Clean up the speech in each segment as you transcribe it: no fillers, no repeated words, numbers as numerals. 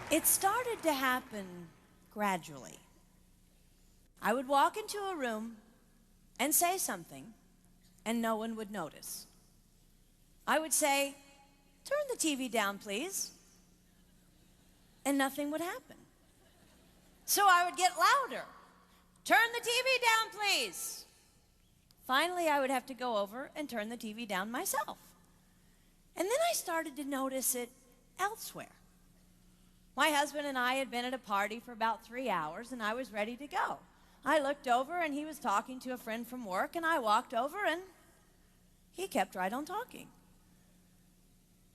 It started to happen gradually. I would walk into a room and say something, and no one would notice. I would say, "Turn the TV down, please," and nothing would happen. So I would get louder. "Turn the TV down, please." Finally, I would have to go over and turn the TV down myself. And then I started to notice it elsewhere. My husband and I had been at a party for about 3 hours, and I was ready to go. I looked over, and he was talking to a friend from work, and I walked over, and he kept right on talking.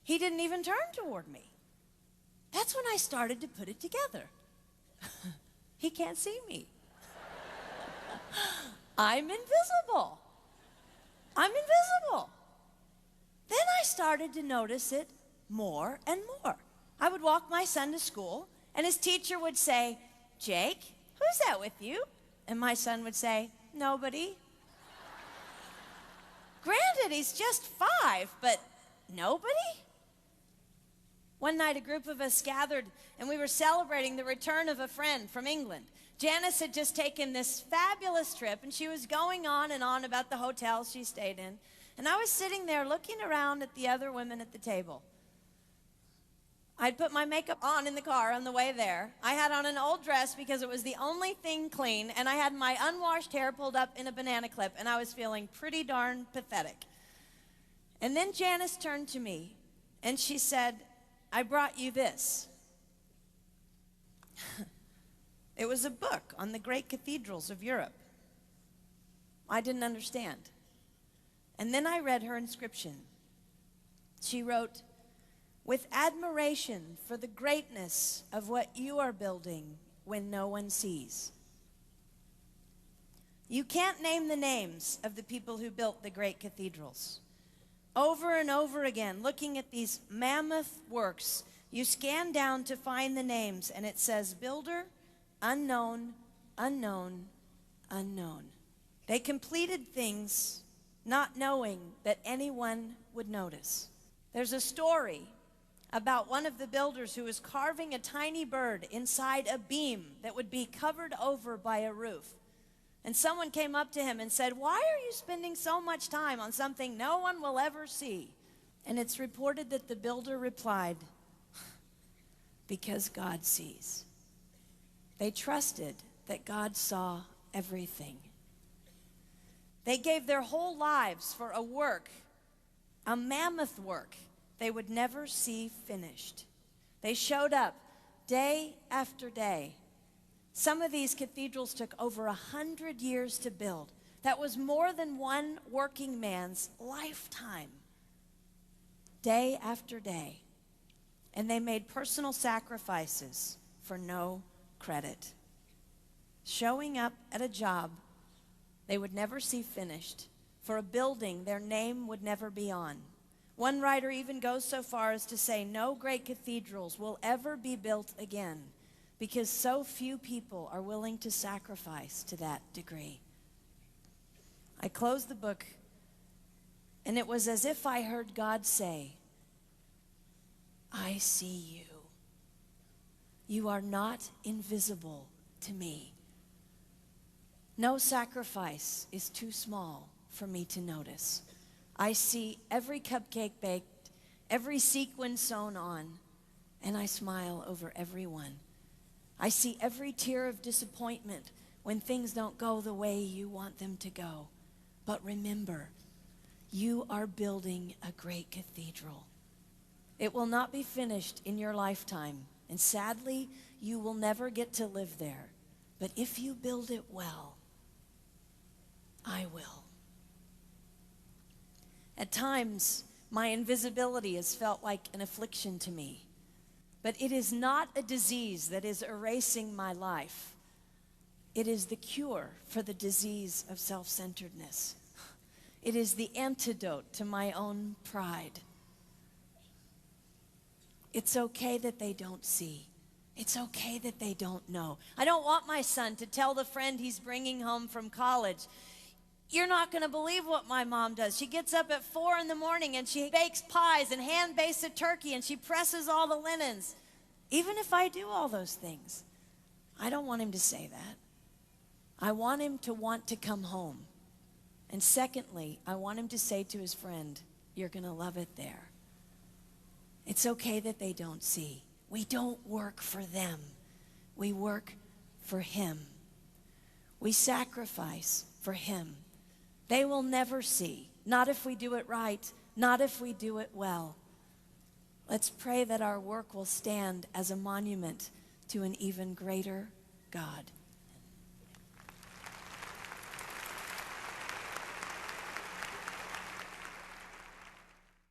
He didn't even turn toward me. That's when I started to put it together. He can't see me. I'm invisible. I'm invisible. Then I started to notice it more and more. I would walk my son to school, and his teacher would say, "Jake, who's that with you?" And my son would say, "Nobody." Granted, he's just 5, but nobody? One night, a group of us gathered, and we were celebrating the return of a friend from England. Janice had just taken this fabulous trip, and she was going on and on about the hotel she stayed in. And I was sitting there looking around at the other women at the table. I'd put my makeup on in the car on the way there. I had on an old dress because it was the only thing clean, and I had my unwashed hair pulled up in a banana clip, and I was feeling pretty darn pathetic. And then Janice turned to me, and she said, "I brought you this." It was a book on the great cathedrals of Europe. I didn't understand. And then I read her inscription. She wrote, "With admiration for the greatness of what you are building when no one sees." You can't name the names of the people who built the great cathedrals. Over and over again, looking at these mammoth works, you scan down to find the names, and it says, "Builder, unknown, unknown, unknown." They completed things not knowing that anyone would notice. There's a story about one of the builders who was carving a tiny bird inside a beam that would be covered over by a roof. And someone came up to him and said, "Why are you spending so much time on something no one will ever see?" And it's reported that the builder replied, "Because God sees." They trusted that God saw everything. They gave their whole lives for a work, a mammoth work, they would never see finished. They showed up day after day. Some of these cathedrals took over 100 years to build. That was more than one working man's lifetime. Day after day. And they made personal sacrifices for no credit. Showing up at a job they would never see finished, for a building their name would never be on. One writer even goes so far as to say no great cathedrals will ever be built again because so few people are willing to sacrifice to that degree. I closed the book, and it was as if I heard God say, "I see you. You are not invisible to me. No sacrifice is too small for me to notice. I see every cupcake baked, every sequin sewn on, and I smile over every one. I see every tear of disappointment when things don't go the way you want them to go. But remember, you are building a great cathedral. It will not be finished in your lifetime, and sadly, you will never get to live there. But if you build it well, I will." At times, my invisibility has felt like an affliction to me. But it is not a disease that is erasing my life. It is the cure for the disease of self-centeredness. It is the antidote to my own pride. It's okay that they don't see. It's okay that they don't know. I don't want my son to tell the friend he's bringing home from college, "You're not going to believe what my mom does. She gets up at 4 in the morning and she bakes pies and hand-bastes a turkey and she presses all the linens." Even if I do all those things, I don't want him to say that. I want him to want to come home. And secondly, I want him to say to his friend, you're going to love it there. It's okay that they don't see. We don't work for them. We work for him. We sacrifice for him. They will never see, not if we do it right, not if we do it well. Let's pray that our work will stand as a monument to an even greater God.